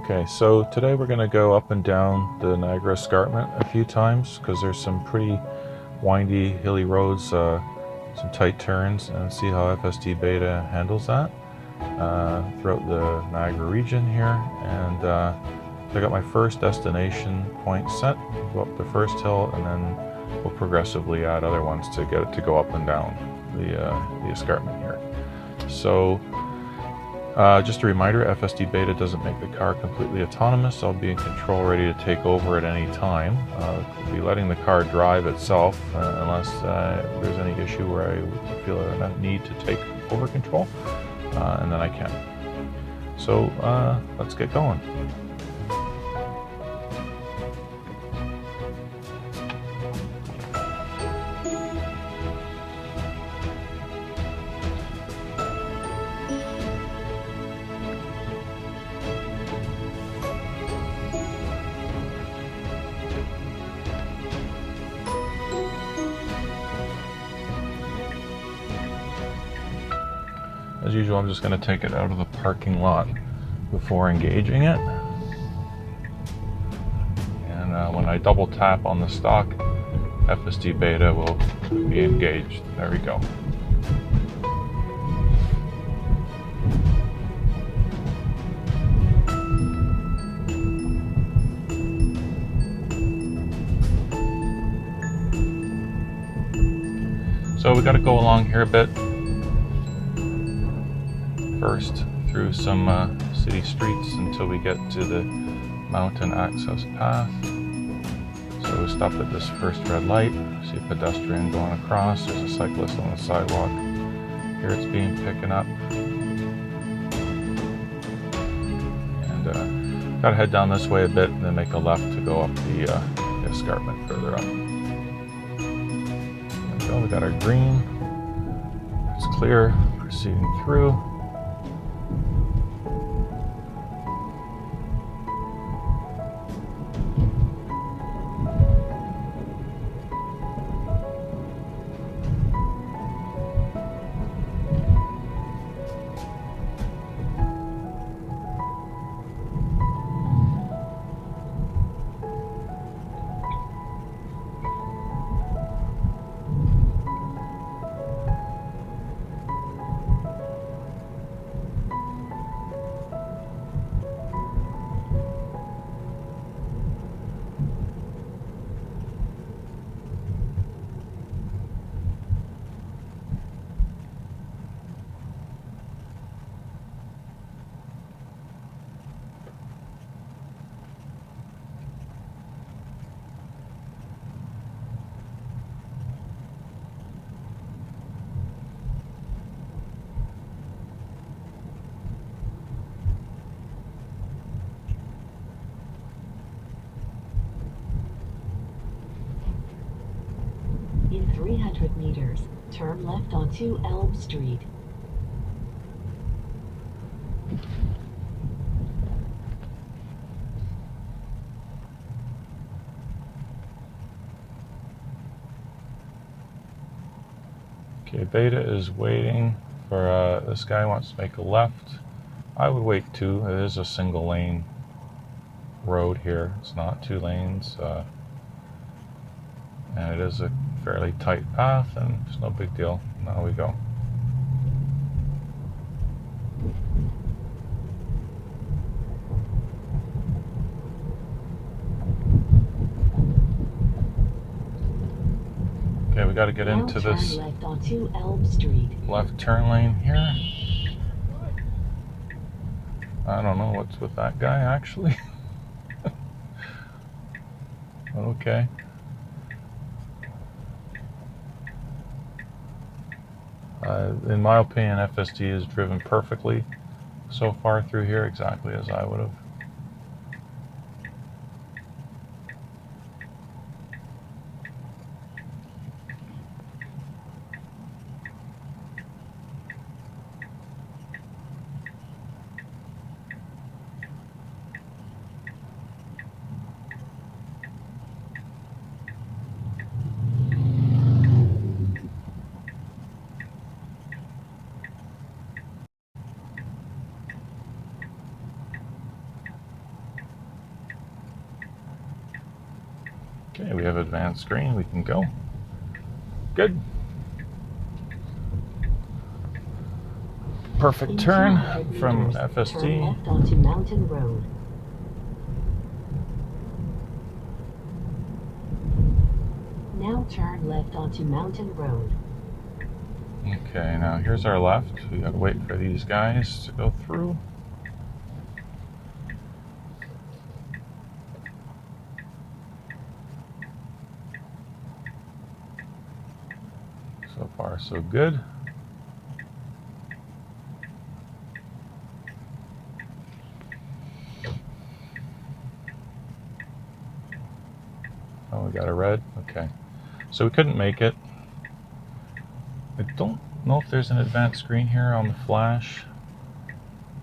Okay, so today we're going to go up and down the Niagara Escarpment a few times because there's some pretty windy, hilly roads, some tight turns, and see how FSD Beta handles that throughout the Niagara region here. And so I got my first destination point set. Go up the first hill, and then we'll progressively add other ones to get it to go up and down the escarpment here. So just a reminder, FSD Beta doesn't make the car completely autonomous. I'll be in control, ready to take over at any time. I'll be letting the car drive itself unless there's any issue where I feel a need to take over control, and then I can. So let's get going. As usual, I'm just going to take it out of the parking lot before engaging it. And when I double tap on the stock, FSD Beta will be engaged. There we go. So we got to go along here a bit. First through some city streets until we get to the mountain access path. So we stopped at this first red light, see a pedestrian going across, there's a cyclist on the sidewalk. Here it's being picking up. And gotta head down this way a bit and then make a left to go up the escarpment further up. There we go, we got our green. It's clear, proceeding through. In 300 meters, turn left onto Elm Street. Okay, Beta is waiting for, this guy wants to make a left. I would wait too. It is a single lane road here. It's not two lanes. And it is a fairly tight path, and it's no big deal. Now we go. Okay, we got to get into this left onto Elm Street. left turn lane here. I don't know what's with that guy actually. Okay. In my opinion, FSD is driven perfectly so far through here, exactly as I would have. Okay, we have advanced green, we can go. Good. Perfect In turn 200 from meters, FSD. turn left onto Mountain Road. Now turn left onto Mountain Road. Okay, now here's our left. We gotta wait for these guys to go through. So far, so good. Oh, we got a red. Okay. So we couldn't make it. I don't know if there's an advanced green here on the flash,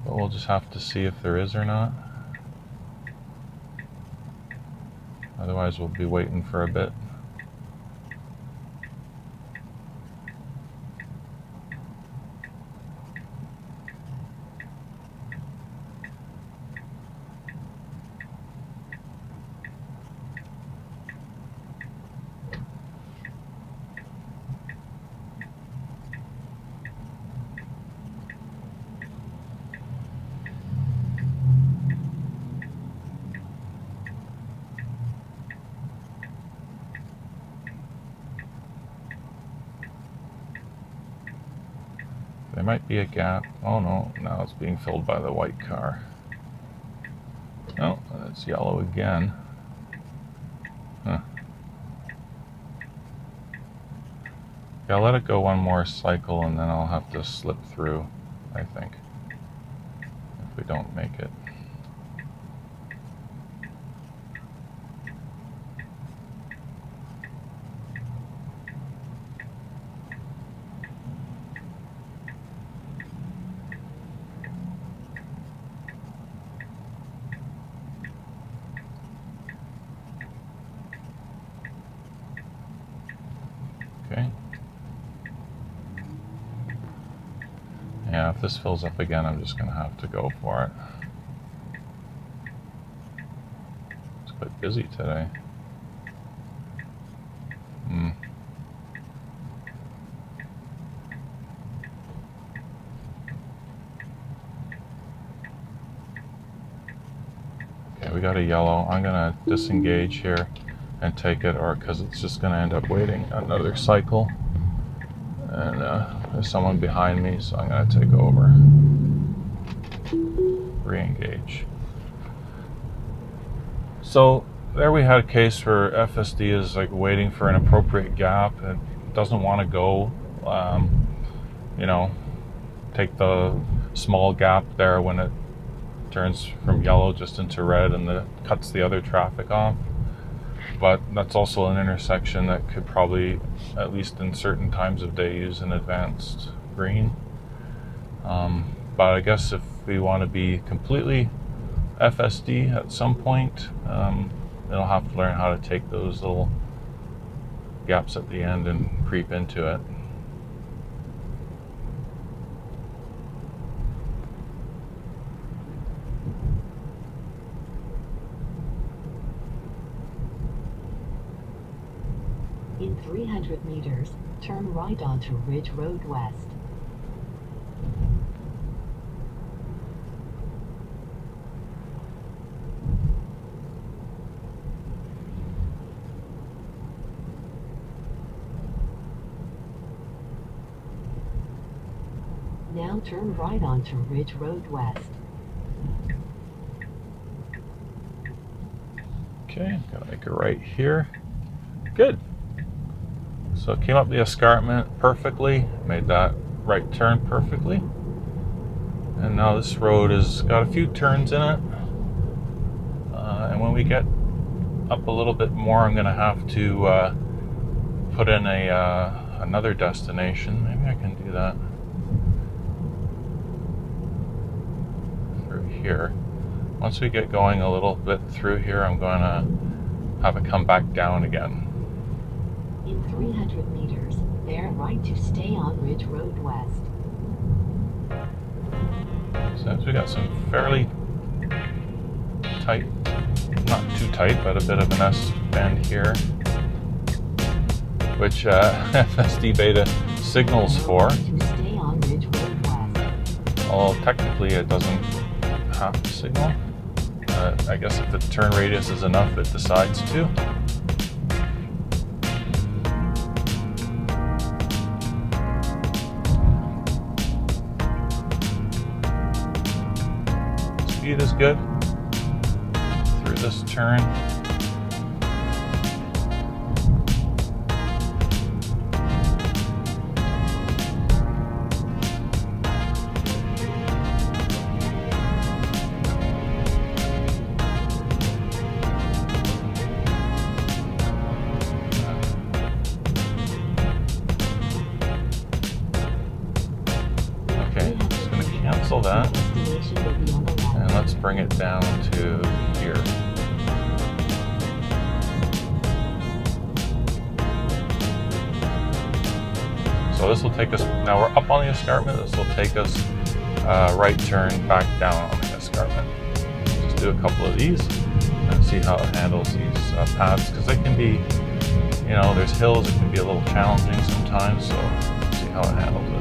but we'll just have to see if there is or not. Otherwise, we'll be waiting for a bit. There might be a gap. Oh no, now it's being filled by the white car. Oh, it's yellow again. Huh. Yeah, I'll let it go one more cycle and then I'll have to slip through, I think, if we don't make it. Okay. Yeah, if this fills up again, I'm just going to have to go for it. It's quite busy today. Okay, we got a yellow. I'm going to disengage here and take it, or because it's just going to end up waiting another cycle. And there's someone behind me, so I'm going to take over. Re-engage. So there we had a case where FSD is like waiting for an appropriate gap. It doesn't want to go, you know, take the small gap there when it turns from yellow just into red and cuts the other traffic off. But that's also an intersection that could probably, at least in certain times of day, use an advanced green. But I guess if we want to be completely FSD at some point, they'll have to learn how to take those little gaps at the end and creep into it. In 300 meters, turn right onto Ridge Road West. Now turn right onto Ridge Road West. Okay, gotta make a right here. Good. So it came up the escarpment perfectly, made that right turn perfectly. And now this road has got a few turns in it. And when we get up a little bit more, I'm gonna have to put in another destination. Maybe I can do that through here. Once we get going a little bit through here, I'm going to have it come back down again. In 300 meters, bear right to stay on Ridge Road West. So we got some fairly tight, not too tight, but a bit of an bend here, which FSD Beta signals for. To stay on Ridge Road West. Well, technically it doesn't have to signal. I guess if the turn radius is enough, it decides to. Speed is good through this turn. Okay, just going to cancel that. Destination will be on the left. And let's bring it down to here. So this will take us, now we're up on the escarpment, this will take us right turn back down on the escarpment. Just do a couple of these and see how it handles these paths, because they can be, you know, there's hills, it can be a little challenging sometimes, so see how it handles it.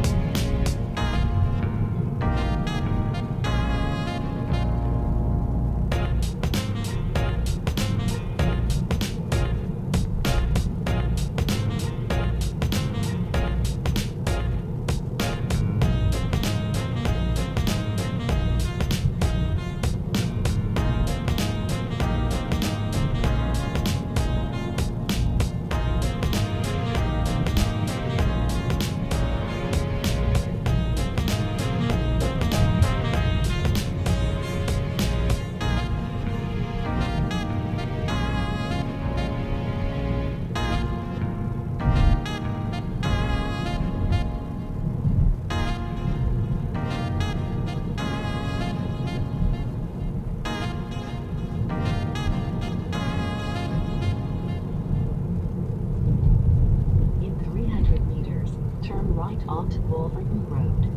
Right onto Wolverton Road.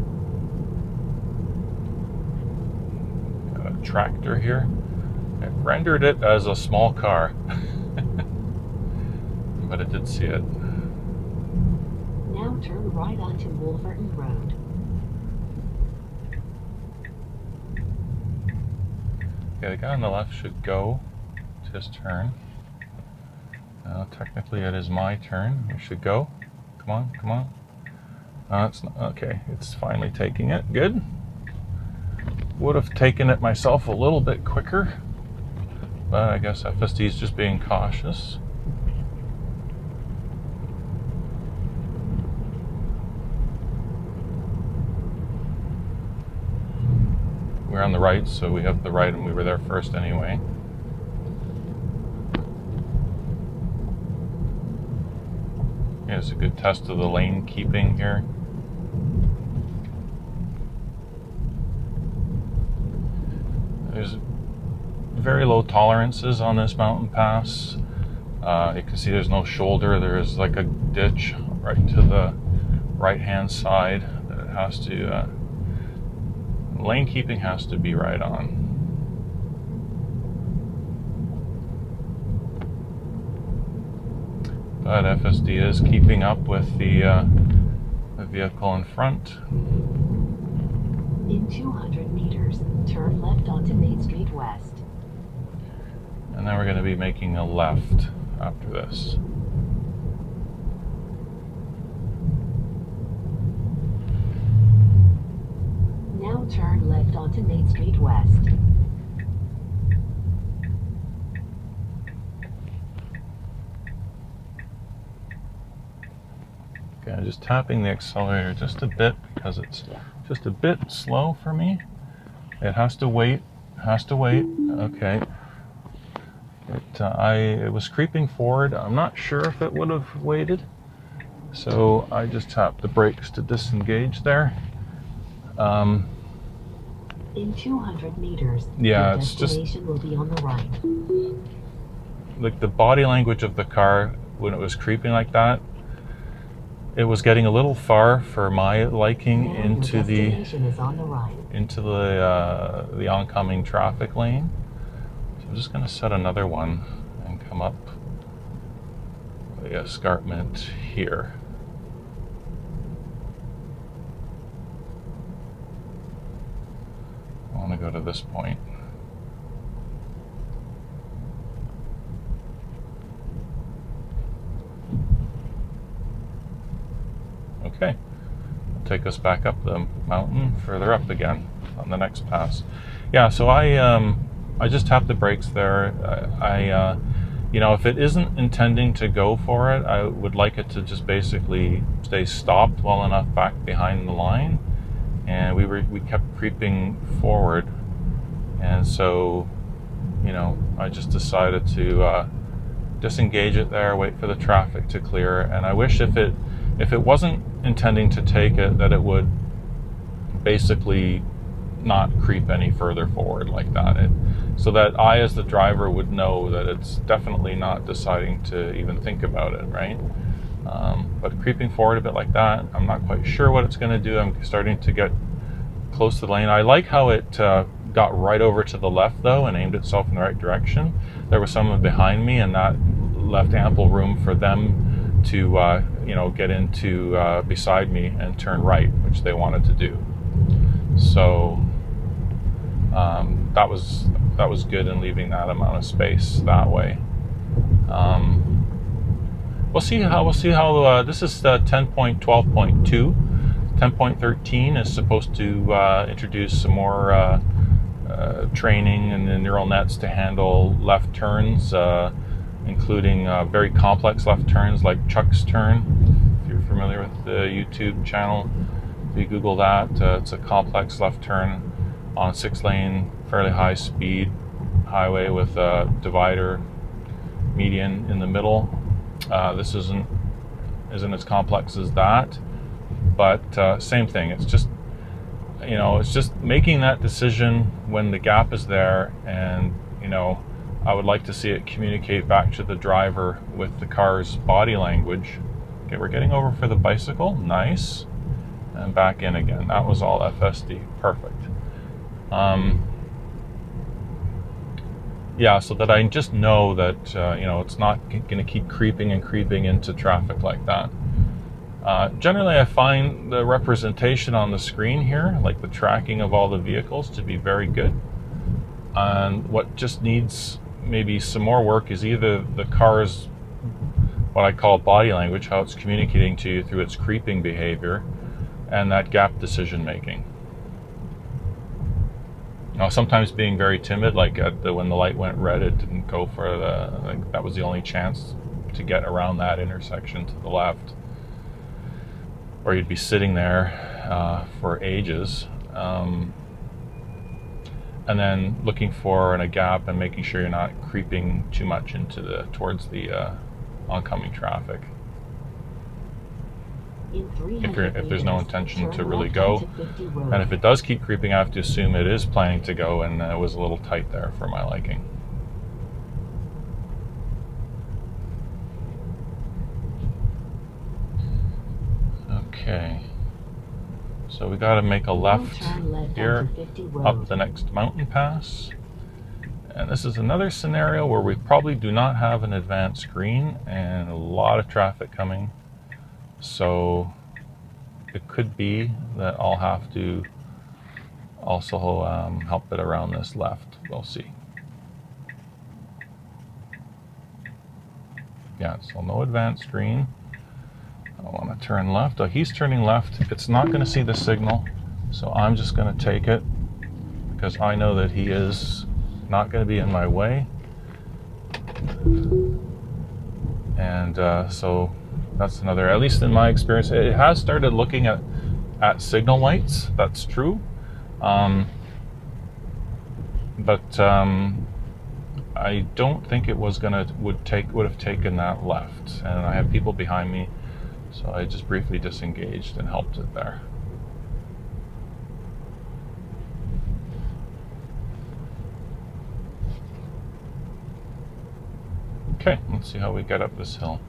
Got a tractor here. It rendered it as a small car, but it did see it. Now turn right onto Wolverton Road. Okay, the guy on the left should go. It's his turn. Now, technically, it is my turn. We should go. Come on, come on. It's not, okay, it's finally taking it. Good. Would have taken it myself a little bit quicker, but I guess FSD is just being cautious. We're on the right, so we have the right, and we were there first anyway. Yeah, it's a good test of the lane keeping here. There's very low tolerances on this mountain pass. You can see there's no shoulder. There's like a ditch right to the right-hand side that it has to, lane keeping has to be right on. But FSD is keeping up with the vehicle in front. In 200 meters, turn left onto Main Street West. And then we're going to be making a left after this. Now turn left onto Main Street West. Okay, I'm just tapping the accelerator just a bit because it's just a bit slow for me. It has to wait, okay. It was creeping forward. I'm not sure if it would have waited. So I just tapped the brakes to disengage there. In 200 meters, yeah, the it's just destination will be on the right. like the body language of the car when it was creeping like that. It was getting a little far for my liking Now into your the destination is on the right. into the oncoming traffic lane. So I'm just going to set another one and come up the escarpment here. I want to go to this point. Okay, it'll take us back up the mountain, further up again on the next pass. Yeah, so I just tapped the brakes there. You know, if it isn't intending to go for it, I would like it to just basically stay stopped well enough back behind the line. And we kept creeping forward, and so, you know, I just decided to disengage it there, wait for the traffic to clear. And I wish if it wasn't intending to take it, that it would basically not creep any further forward like that, so that I as the driver would know that it's definitely not deciding to even think about it, right? But creeping forward a bit like that, I'm not quite sure what it's going to do. I'm starting to get close to the lane. I like how it got right over to the left though and aimed itself in the right direction. There was someone behind me, and that left ample room for them to you know, get into beside me and turn right, which they wanted to do. So that was good in leaving that amount of space that way. We'll see how this is 10.12.2. 10.13 is supposed to introduce some more training in the neural nets to handle left turns, including very complex left turns like Chuck's turn. If you're familiar with the YouTube channel, if you Google that, it's a complex left turn on a 6-lane, fairly high-speed highway with a divider median in the middle. This isn't as complex as that, but same thing. It's just, you know, it's just making that decision when the gap is there, and, you know, I would like to see it communicate back to the driver with the car's body language. Okay, we're getting over for the bicycle, nice, and back in again. That was all FSD, perfect. Yeah, so that I just know that you know, it's not going to keep creeping into traffic like that. Generally, I find the representation on the screen here, like the tracking of all the vehicles, to be very good. And what just needs maybe some more work is either the car's, what I call body language, how it's communicating to you through its creeping behavior, and that gap decision making. Now, sometimes being very timid, like when the light went red, it didn't go for like, that was the only chance to get around that intersection to the left, or you'd be sitting there for ages, and then looking for a gap and making sure you're not creeping too much towards the oncoming traffic. If there's no intention to really go, and if it does keep creeping, I have to assume it is planning to go, and it was a little tight there for my liking. Okay, so we got to make a left here up the next mountain pass, and this is another scenario where we probably do not have an advanced screen and a lot of traffic coming. So it could be that I'll have to also help it around this left. We'll see. Yeah, so no advanced screen. I want to turn left. Oh, he's turning left. It's not going to see the signal, so I'm just going to take it because I know that he is not going to be in my way. And so that's another, at least in my experience, it has started looking at signal lights. That's true, but I don't think it was would have taken that left. And I have people behind me, so I just briefly disengaged and helped it there. Okay, let's see how we get up this hill.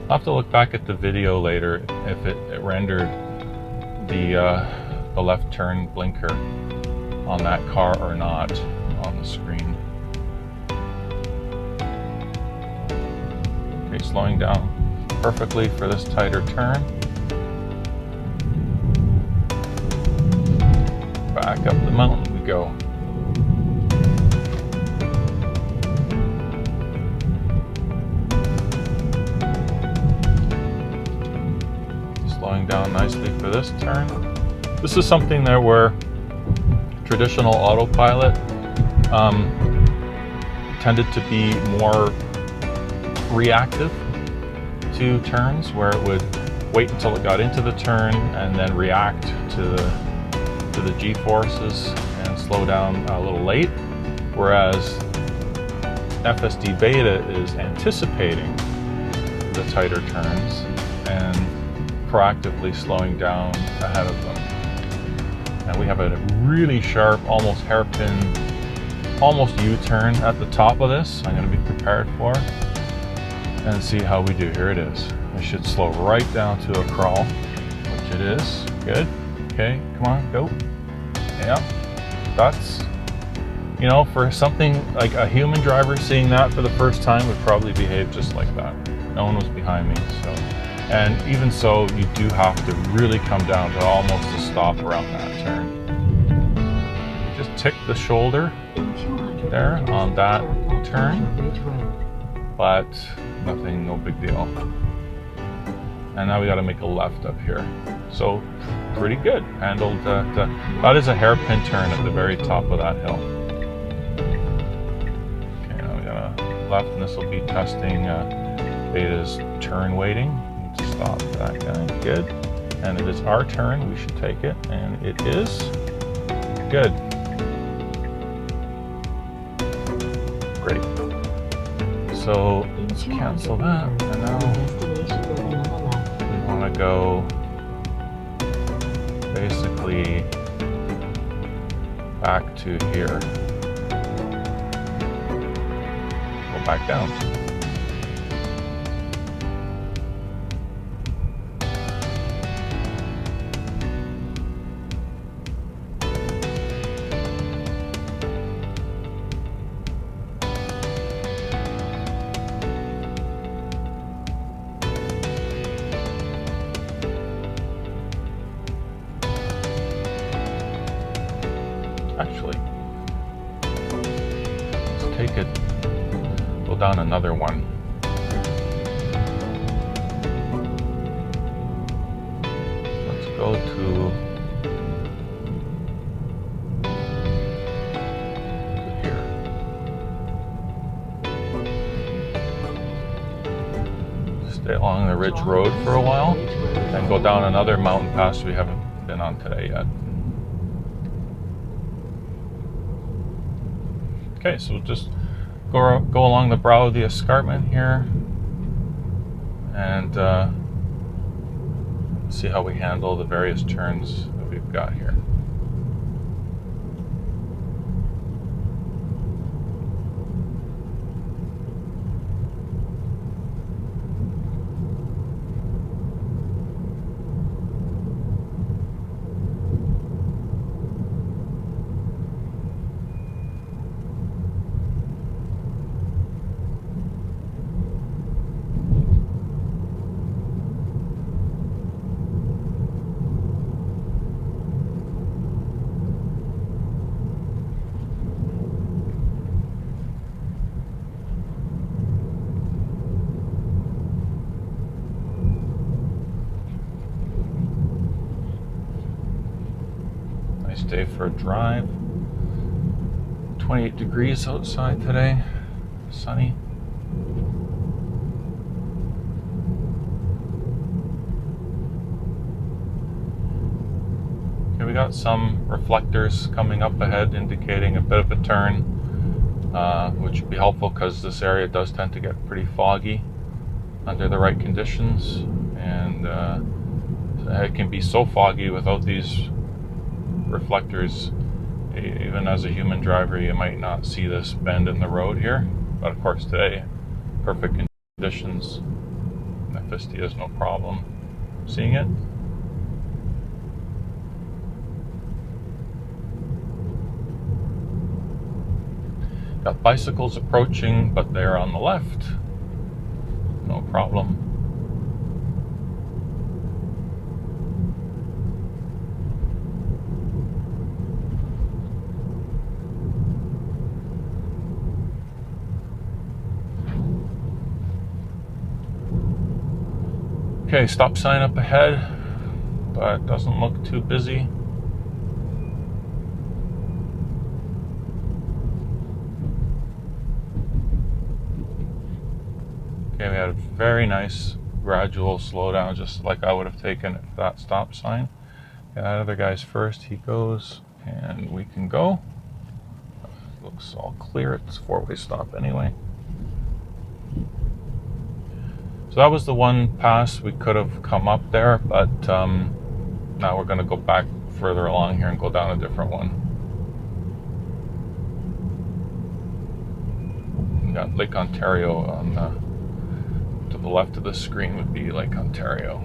I'll have to look back at the video later if it rendered the the left turn blinker on that car or not on the screen. Okay, slowing down perfectly for this tighter turn. Back up the mountain we go. Slowing down nicely for this turn. This is something that where traditional autopilot tended to be more reactive to turns, where it would wait until it got into the turn and then react to the G-forces and slow down a little late, whereas FSD Beta is anticipating the tighter turns and proactively slowing down ahead of them. And we have a really sharp, almost hairpin, almost U-turn at the top of this. I'm going to be prepared for and see how we do. Here it is. I should slow right down to a crawl, which it is. Good. Okay, come on, go. Yeah, that's, you know, for something like a human driver seeing that for the first time would probably behave just like that. No one was behind me, so. And even so, you do have to really come down to almost a stop around that turn. Just tick the shoulder there on that turn, but nothing, no big deal. And now we got to make a left up here. So pretty good. Handled that is a hairpin turn at the very top of that hill. Okay, now we got a left, and this will be testing Beta's turn weighting. Need to stop that guy. Good. And it is our turn. We should take it, and it is good. Great. So let's cancel that, and now we want to go basically back to here. Go back down. Actually, let's take it, go down another one. Let's go to here. Stay along the Ridge Road for a while, then go down another mountain pass we haven't been on today yet. Okay, so we'll just go along the brow of the escarpment here and see how we handle the various turns that we've got here. Day for a drive. 28 degrees outside today. Sunny. Okay, we got some reflectors coming up ahead indicating a bit of a turn, which would be helpful because this area does tend to get pretty foggy under the right conditions, and it can be so foggy without these reflectors. Even as a human driver, you might not see this bend in the road here, but of course today, perfect conditions. FSD has no problem seeing it. Got bicycles approaching, but they're on the left. No problem. Okay, stop sign up ahead, but doesn't look too busy. Okay, we had a very nice gradual slowdown, just like I would have taken at that stop sign. Yeah, that other guy's first, he goes, and we can go. Looks all clear, it's a four-way stop anyway. So that was the one pass we could have come up there, but now we're going to go back further along here and go down a different one. We got Lake Ontario on to the left of the screen would be Lake Ontario.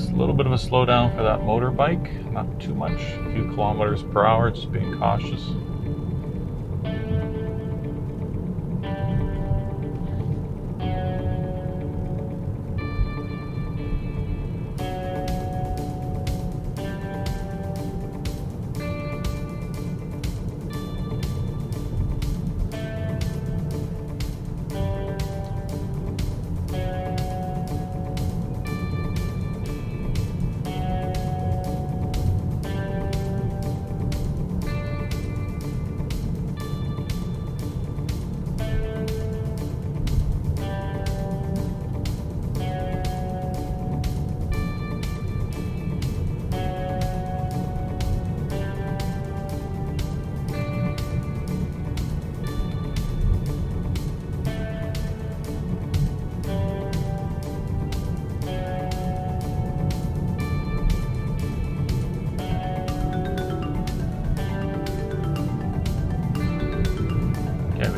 A little bit of a slowdown for that motorbike, not too much, a few kilometers per hour, just being cautious.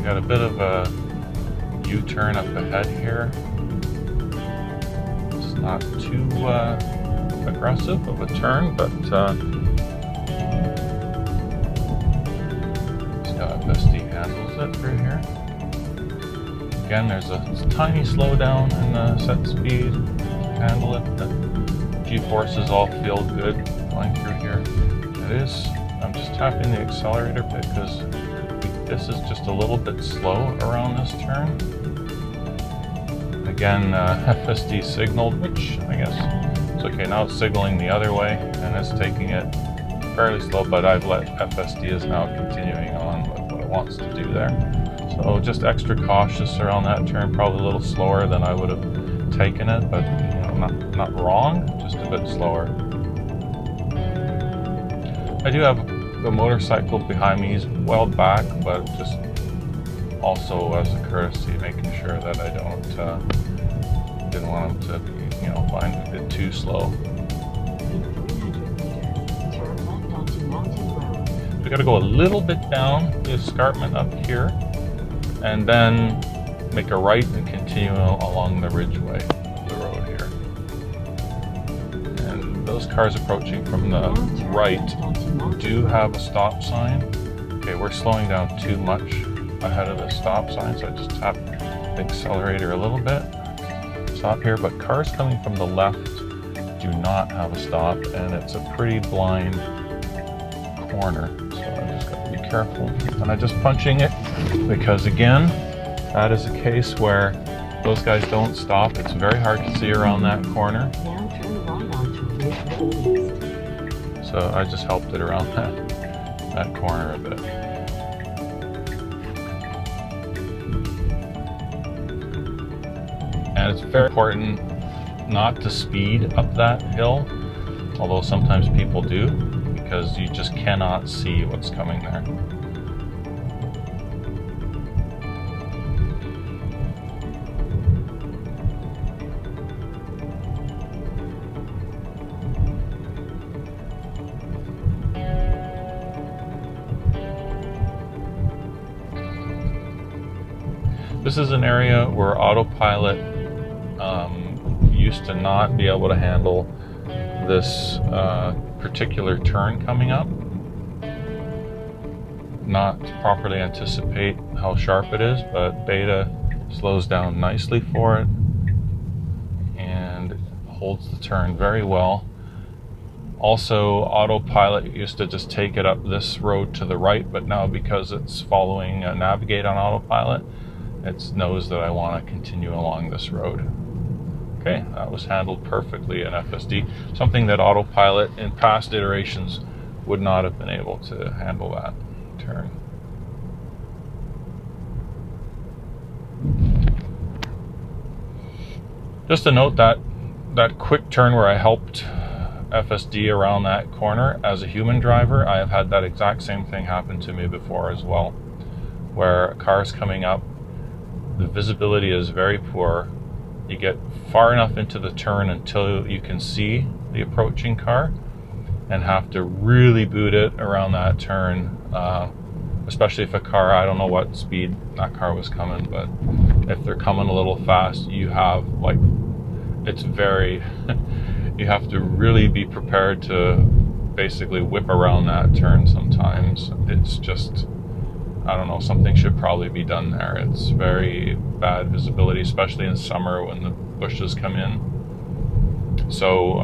Got a bit of a U-turn up ahead here. It's not too aggressive of a turn, but see how FSD handles it through here. Again, there's a tiny slowdown in the set speed to handle it. The G-forces all feel good going through here. It is. I'm just tapping the accelerator bit because this is just a little bit slow around this turn. Again, FSD signaled, which I guess it's okay. Now it's signaling the other way, and it's taking it fairly slow, but I've let FSD is now continuing on with what it wants to do there. So just extra cautious around that turn, probably a little slower than I would have taken it, but you know, not wrong, just a bit slower. I do have the motorcycle behind me. He's well back, but just also as a courtesy, making sure that I didn't want him to be, you know, find it a bit too slow. In 300 meters, turn left onto Mountain Road. We got to go a little bit down the escarpment up here, and then make a right and continue along the ridgeway of the road here. And those cars approaching from the right do have a stop sign. Okay, we're slowing down too much ahead of the stop sign, so I just tap the accelerator a little bit. Stop here, but cars coming from the left do not have a stop, and it's a pretty blind corner, so I just got to be careful. And I'm just punching it because, again, that is a case where those guys don't stop. It's very hard to see around that corner. Now turn right onto Ridge Road East. So I just helped it around that corner a bit. And it's very important not to speed up that hill, although sometimes people do, because you just cannot see what's coming there. This is an area where Autopilot used to not be able to handle this particular turn coming up, not properly anticipate how sharp it is, but Beta slows down nicely for it and holds the turn very well. Also, Autopilot used to just take it up this road to the right, but now because it's following Navigate on Autopilot, it knows that I want to continue along this road. Okay, that was handled perfectly in FSD, something that Autopilot in past iterations would not have been able to handle that turn. Just to note that quick turn where I helped FSD around that corner as a human driver, I have had that exact same thing happen to me before as well, where a car is coming up, the visibility is very poor, you get far enough into the turn until you can see the approaching car and have to really boot it around that turn, especially if a car, I don't know what speed that car was coming, but if they're coming a little fast, you have like, it's very, you have to really be prepared to basically whip around that turn sometimes. It's just, I don't know, something should probably be done there. It's very bad visibility, especially in summer when the bushes come in. So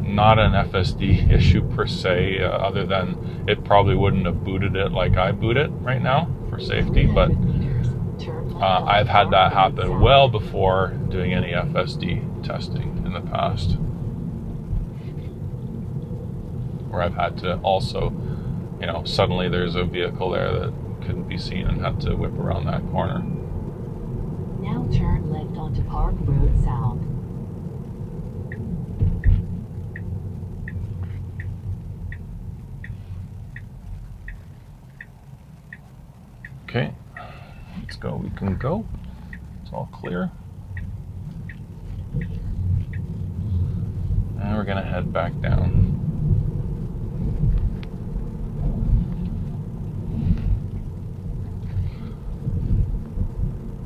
not an FSD issue per se, other than it probably wouldn't have booted it like I boot it right now for safety, but I've had that happen well before doing any FSD testing in the past, where I've had to also, you know, suddenly there's a vehicle there that couldn't be seen and had to whip around that corner. Now turn left onto Park Road South. Okay, let's go. We can go. It's all clear. And we're gonna head back down.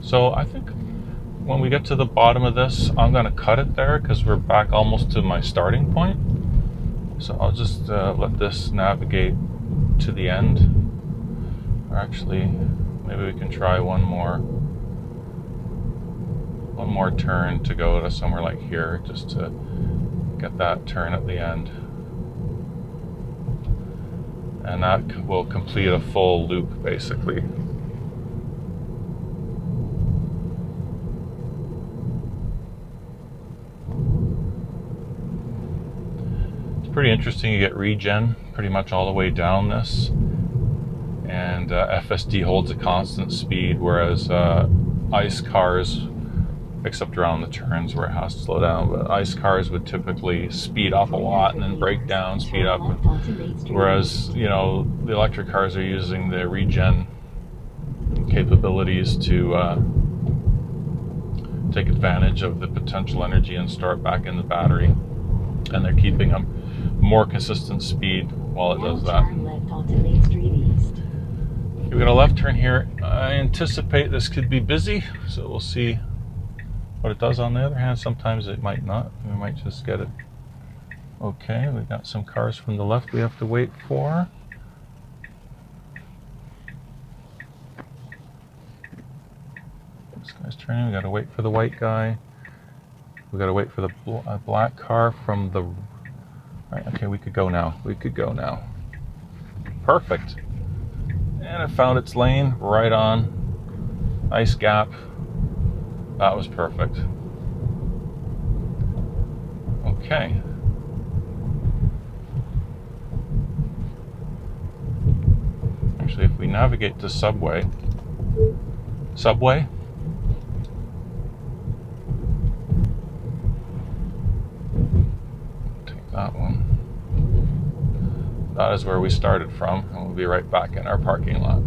So I think when we get to the bottom of this, I'm gonna cut it there because we're back almost to my starting point. So I'll just let this navigate to the end. Or actually, maybe we can try one more turn to go to somewhere like here, just to get that turn at the end. And that will complete a full loop, basically. It's pretty interesting. You get regen pretty much all the way down this, and FSD holds a constant speed, whereas ICE cars, except around the turns where it has to slow down, but ICE cars would typically speed up a lot and then break down, speed up, whereas, you know, the electric cars are using the regen capabilities to take advantage of the potential energy and start back in the battery, and they're keeping a more consistent speed while it does that. Turn left onto Main Street East. We got a left turn here. I anticipate this could be busy, so we'll see what it does. On the other hand, sometimes it might not. We might just get it. Okay, we got some cars from the left we have to wait for. This guy's turning. We got to wait for the white guy. We got to wait for the black car from the right. Okay, we could go now. We could go now. Perfect. And it found its lane right on. Nice gap. That was perfect. Okay. Actually, if we navigate to Subway. Take that one. That is where we started from, and we'll be right back in our parking lot.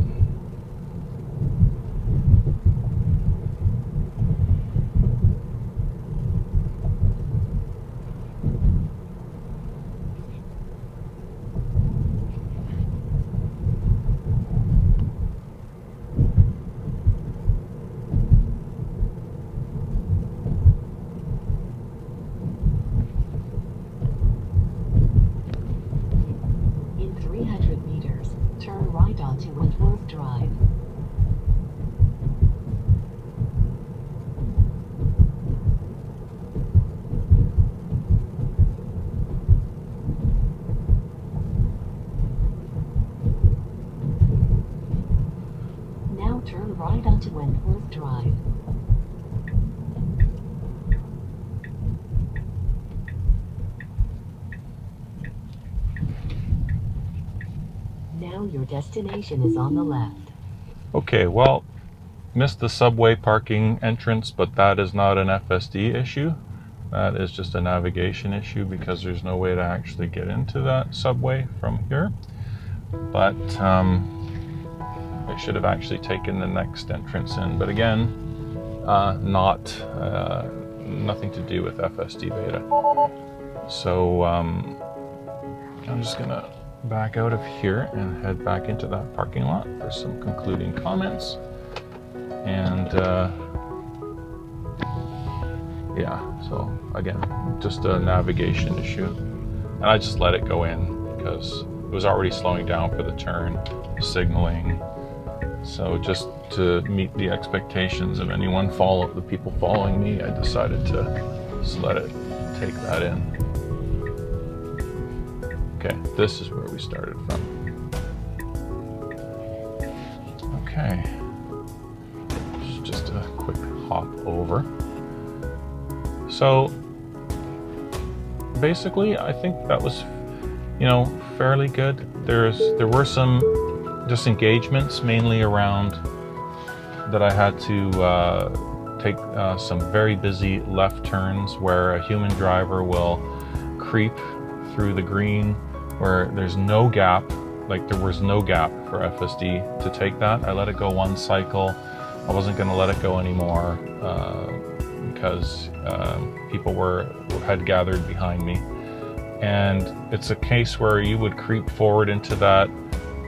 Wentworth Drive. Now your destination is on the left. Okay, well, missed the subway parking entrance, but that is not an FSD issue. That is just a navigation issue because there's no way to actually get into that subway from here. But I should have actually taken the next entrance in. But again, nothing to do with FSD Beta. So I'm just gonna back out of here and head back into that parking lot for some concluding comments. And yeah, so again, just a navigation issue. And I just let it go in because it was already slowing down for the turn, signaling. So just to meet the expectations of the people following me, I decided to just let it take that in. Okay, this is where we started from. Okay, just a quick hop over. So basically, I think that was, fairly good. There were some disengagements, mainly around that I had to take some very busy left turns where a human driver will creep through the green where there's no gap. Like there was no gap for FSD to take that. I let it go one cycle. I wasn't going to let it go anymore because people had gathered behind me. And it's a case where you would creep forward into that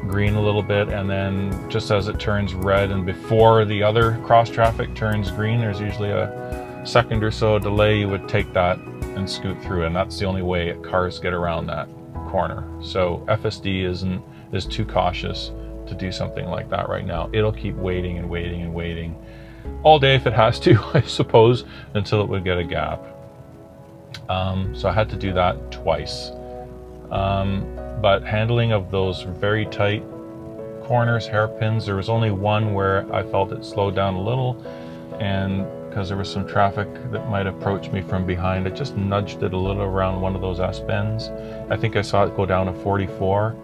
green a little bit, and then just as it turns red and before the other cross traffic turns green, there's usually a second or so delay. You would take that and scoot through, and that's the only way cars get around that corner. So FSD is too cautious to do something like that right now. It'll keep waiting and waiting and waiting all day if it has to, I suppose, until it would get a gap. So I had to do that twice. But handling of those very tight corners, hairpins, there was only one where I felt it slowed down a little, and because there was some traffic that might approach me from behind, I just nudged it a little around one of those S-bends. I think I saw it go down to 44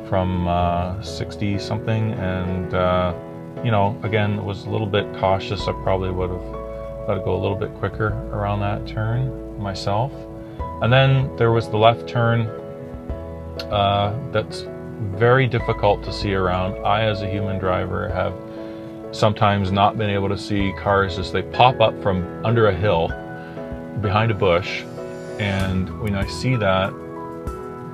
from 60 something, and again, it was a little bit cautious. I probably would have let it go a little bit quicker around that turn myself. And then there was the left turn that's very difficult to see around. I, as a human driver, have sometimes not been able to see cars as they pop up from under a hill behind a bush, and when I see that,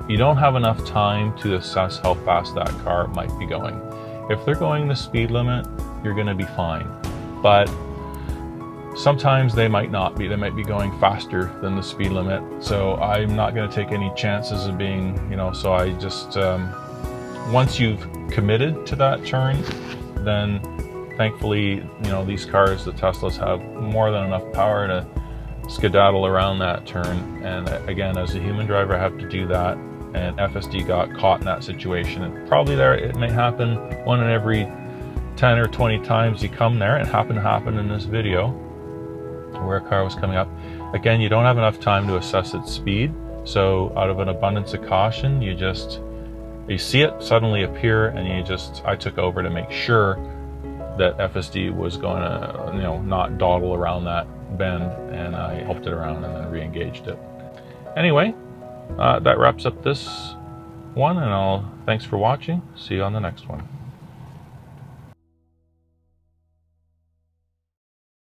you don't have enough time to assess how fast that car might be going. If they're going the speed limit, you're going to be fine, but sometimes they might not be. They might be going faster than the speed limit, so I'm not going to take any chances of being, so I just once you've committed to that turn, then thankfully, these cars, the Teslas, have more than enough power to skedaddle around that turn. And again, as a human driver, I have to do that. And FSD got caught in that situation. And probably it may happen one in every 10 or 20 times you come there. It happened to happen in this video where a car was coming up. Again, you don't have enough time to assess its speed. So out of an abundance of caution, you see it suddenly appear, and I took over to make sure that FSD was going to, not dawdle around that bend, and I helped it around and then re-engaged it. Anyway, that wraps up this one, and thanks for watching. See you on the next one.